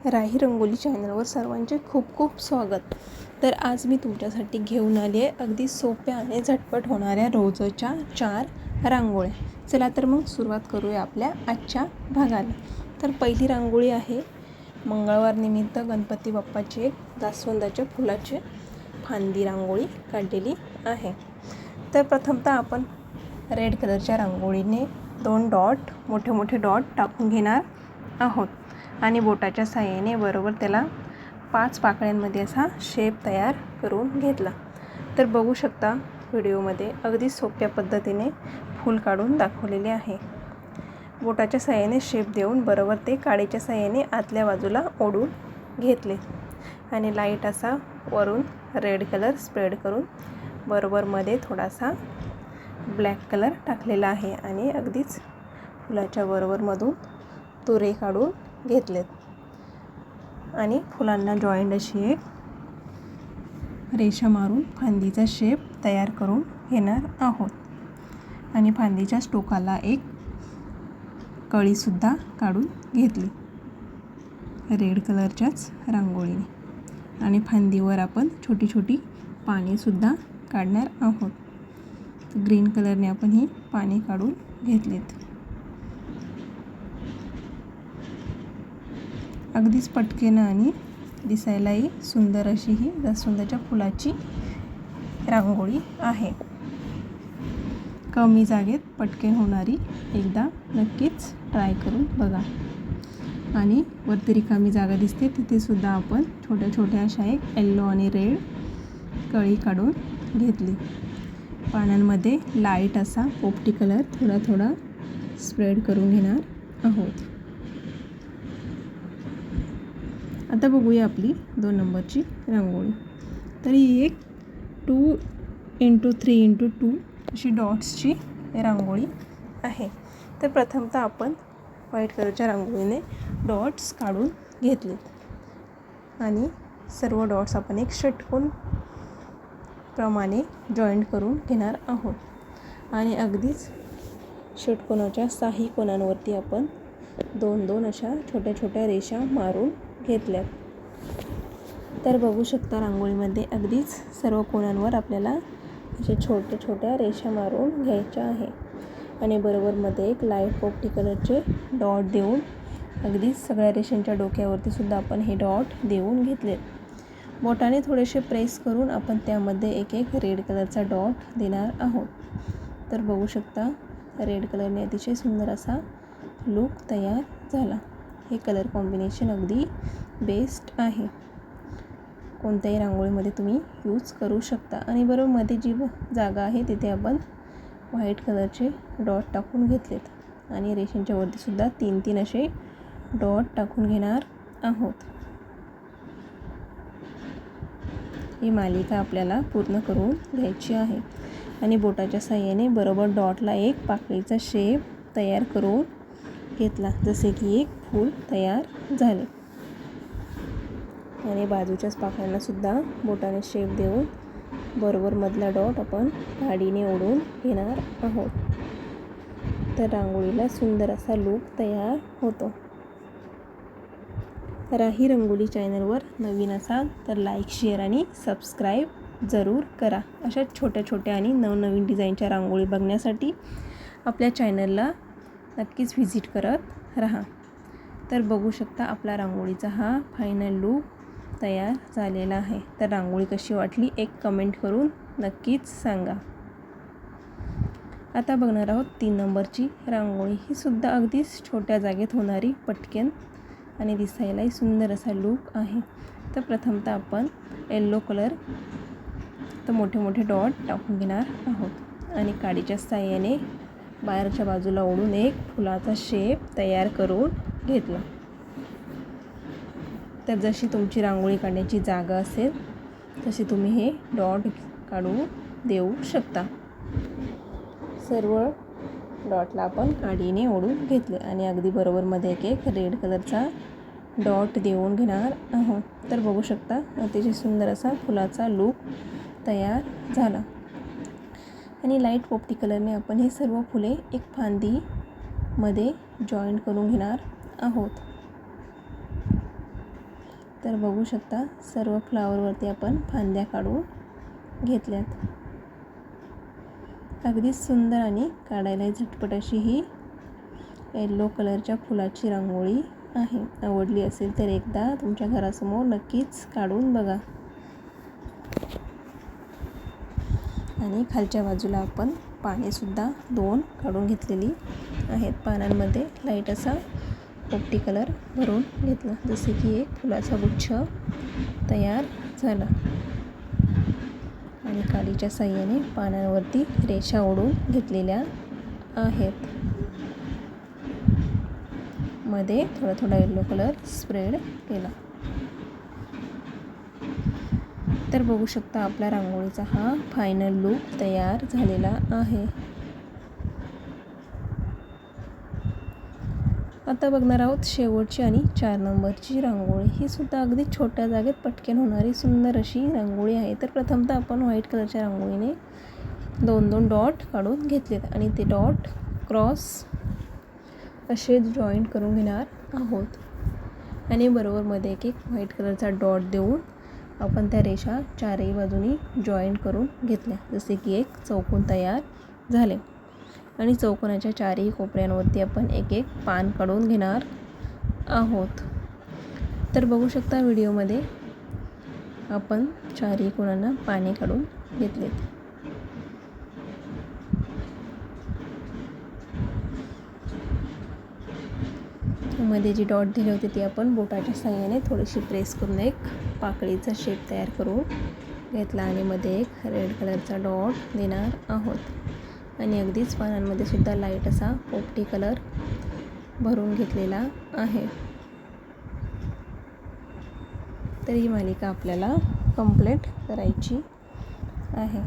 राही रंगोली चॅनलवर सर्वांचे खूप खूप स्वागत. तर आज मी तुमच्यासाठी घेऊन आली आहे अगदी सोप्या आणि झटपट होणाऱ्या रोजच्या 4 रांगोळ्या. चला तर मग सुरुवात करूया आपल्या आजच्या भागाला. तर पहिली रांगोळी आहे मंगळवार निमित्त गणपती बाप्पाची एक जास्वंदाच्या फुलाची फांदी रांगोळी काढलेली आहे. तर प्रथमतः आपण रेड कलरच्या रांगोळीने 2 डॉट मोठे मोठे डॉट टाकून घेणार आहोत आणि बोटाच्या साहाय्याने बरोबर त्याला 5 पाकळ्यांमध्ये असा शेप तयार करून घेतला. तर बघू शकता व्हिडिओमध्ये अगदी सोप्या पद्धतीने फूल काढून दाखवलेले आहे. बोटाच्या साहाय्याने शेप देऊन बरोबर ते काडीच्या साहाय्याने आतल्या बाजूला ओढून घेतले आणि लाईट असा वरून रेड कलर स्प्रेड करून बरोबर मध्ये थोडासा ब्लॅक कलर टाकलेला आहे आणि अगदीच फुलाच्या बरोबरमधून तुरे काढून घेतलेत आणि फुलांना जॉईंट अशी एक रेषा मारून फांदीचा शेप तयार करून घेणार आहोत आणि फांदीच्या टोकाला एक कळीसुद्धा काढून घेतली रेड कलरच्याच रांगोळीने आणि फांदीवर आपण छोटी छोटी पानेसुद्धा काढणार आहोत. ग्रीन कलरने आपण ही पाने काढून घेतलीत. अगदीच पटकेनं आणि दिसायलाही सुंदर अशी ही जास्वंदाच्या फुलाची रांगोळी आहे. कमी जागेत पटकन होणारी एकदा नक्कीच ट्राय करून बघा. आणि वरती रिकामी जागा दिसते तिथे सुद्धा आपण छोट्या छोट्या अशा एक येल्लो आणि रेड कळी काढून घेतली. पानांमध्ये लाईट असा पोपटी कलर थोडा थोडा स्प्रेड करून घेणार आहोत. आता बघूया आपली 2 नंबरची रांगोळी. तर ही एक 2x3x2 अशी डॉट्सची रांगोळी आहे. तर प्रथमतः आपण व्हाईट कलरच्या रांगोळीने डॉट्स काढून घेतले आणि सर्व डॉट्स आपण एक षटकोन प्रमाणे जॉईंट करून घेणार आहोत आणि अगदीच षटकोनाच्या 6 कोनांवरती आपण 2-2 अशा छोट्या छोट्या रेषा मारून घेतल्यात. तर बघू शकता रांगोळीमध्ये अगदीच सर्व कोणांवर आपल्याला अशा छोट्या छोट्या रेषा मारून घ्यायच्या आहे आणि बरोबर मध्ये एक लाईट पोपटी कलरचे डॉट देऊन अगदीच सगळ्या रेषांच्या डोक्यावरती सुद्धा आपण हे डॉट देऊन घेतलेत. बोटाने थोडेसे प्रेस करून आपण त्यामध्ये एक एक रेड कलरचा डॉट देणार आहोत. तर बघू शकता रेड कलरने अतिशय सुंदर असा लूक तयार झाला. हे कलर कॉम्बिनेशन अगदी बेस्ट आहे. कोणत्याही रांगोळीमध्ये तुम्ही यूज करू शकता आणि बरोबर मध्ये जी जागा आहे तिथे आपण व्हाईट कलरचे डॉट टाकून घेतलेत आणि रेषांच्या वरती सुद्धा 3-3 असे डॉट टाकून घेणार आहोत. ही मालिका आपल्याला पूर्ण करून घ्यायची आहे आणि बोटाच्या साहाय्याने बरोबर डॉटला एक पाकळीचा शेप तयार करून घेतला जसे की एक फूल तयार झाले आणि बाजूच्याच पाकळ्यांना सुद्धा बोटाने शेप देऊन बरोबर मधला डॉट आपण काडीने ओढून घेणार आहोत. तर रांगोळीला सुंदर असा लूक तयार होतो. राही रंगोली चॅनलवर नवीन असाल तर लाईक, शेअर आणि सबस्क्राईब जरूर करा. अशा छोट्या छोट्या आणि नवनवीन डिझाईनच्या रांगोळी बघण्यासाठी आपल्या चॅनलला नक्कीच व्हिजिट करत राहा. तर बघू शकता आपला रांगोळीचा हा फायनल लूक तयार झालेला आहे. तर रांगोळी कशी वाटली एक कमेंट करून नक्कीच सांगा. आता बघणार आहोत 3 नंबरची रांगोळी. ही सुद्धा अगदीच छोट्या जागेत होणारी पटकन आणि दिसायलाही सुंदर असा लूक आहे. तर प्रथमतः आपण येल्लो कलर तर मोठे मोठे डॉट टाकून घेणार आहोत आणि काडीच्या साहाय्याने बाहेरच्या बाजूला ओढून एक फुलाचा शेप तयार करून घेतला. तर जशी तुमची रांगोळी काढण्याची जागा असेल तशी तुम्ही हे डॉट काढून देऊ शकता. सर्व डॉटला आपण काडीने ओढून घेतले आणि अगदी बरोबरमध्ये एक एक रेड कलरचा डॉट देऊन घेणार आहोत. तर बघू शकता अतिशय सुंदर असा फुलाचा लूक तयार झाला आणि लाईट पोपटी कलरने आपण हे सर्व फुले एक फांदीमध्ये जॉईंट करून घेणार आहोत. तर बघू शकता सर्व फ्लावरवरती आपण फांद्या काढून घेतल्यात. अगदीच सुंदर आणि काढायला झटपट अशी ही येलो कलरच्या फुलाची रांगोळी आहे. आवडली असेल तर एकदा तुमच्या घरासमोर नक्कीच काढून बघा. आणि खालच्या बाजूला आपण पानेसुद्धा 2 काढून घेतलेली आहेत. पानांमध्ये लाईट असा पोपटी कलर भरून घेतला, जसे की एक फुलाचा गुच्छ तयार झाला. आणि काडीच्या साहाय्याने पानांवरती रेषा ओढून घेतलेल्या आहेत. मध्ये थोडा थोडा येलो कलर स्प्रेड केला. तर बघू शकता आपल्या रांगोळीचा हा फायनल लूक तयार झालेला आहे. आता बघणार आहोत शेवटची आणि 4 नंबरची रांगोळी. ही सुद्धा अगदी छोट्या जागेत पटकन होणारी सुंदर अशी रांगोळी आहे. तर प्रथमतः आपण व्हाईट कलरच्या रांगोळीने 2-2 डॉट काढून घेतलेत आणि ते डॉट क्रॉस असे जॉईंट करून घेणार आहोत. आणि बरोबर मध्ये एक व्हाईट कलरचा डॉट देऊन आपण त्या रेषा 4ही बाजूनी जॉईंट करून घेतल्या, जसे की एक चौकोन तयार झाले. आणि चौकोनाच्या 4ही कोपऱ्यांवरती आपण एक पान काढून घेणार आहोत. तर बघू शकता व्हिडिओमध्ये आपण 4ही कोणांना पाने काढून घेतलेत. मध्ये जी डॉट दिली होती ती आपण बोटाच्या साहाय्याने थोडीशी प्रेस करून एक पाकळीचा शेप तयार करून घेतला आणि मध्ये एक रेड कलरचा डॉट देणार आहोत. आणि अगदीच पानांमध्ये सुद्धा लाईट असा पोपटी कलर भरून घेतलेला आहे. तर ही मालिका आपल्याला कंप्लीट करायची आहे.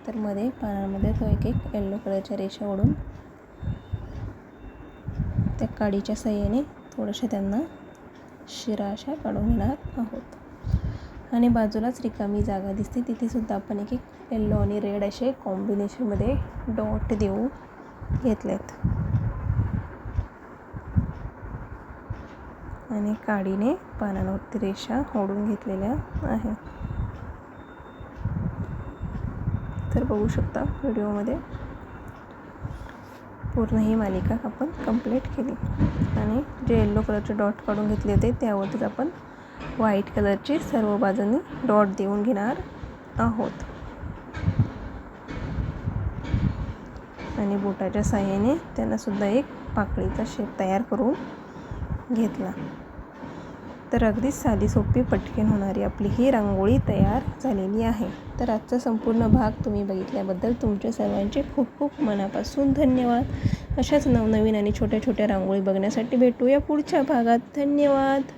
तर मध्ये पानांमध्ये तो एक येलो कलरच्या रेषा ओढून त्या काडीच्या साहाय्याने थोड्याशा त्यांना शिरा अशा काढून घेणार आहोत. आणि बाजूलाच रिकामी जागा दिसते, तिथे सुद्धा आपण एक येलो आणि रेड असे कॉम्बिनेशनमध्ये डॉट देऊ घेतलेत. आणि काडीने पानांवरती रेषा ओढून घेतलेल्या आहे. तर बघू शकता व्हिडिओमध्ये पूर्ण ही मालिका आपण कंप्लीट केली. आणि जे येलो कलरचे डॉट काढून घेतले होते त्यावरतीच आपण व्हाईट कलरची सर्व बाजूंनी डॉट देऊन घेणार आहोत. आणि बोटाच्या साहाय्याने त्यांना सुद्धा एक पाकळीचा शेप तयार करून घेतला. तर अगदी साधी सोपी पटकन होणारी आपली ही रांगोळी तयार झालेली आहे. तर आजचा संपूर्ण भाग तुम्ही बघितल्याबद्दल तुमच्या सर्वांचे खूप खूप मनापासून धन्यवाद. अशाच नवनवीन आणि छोट्या छोट्या रांगोळी बघण्यासाठी भेटूया पुढच्या भागात. धन्यवाद.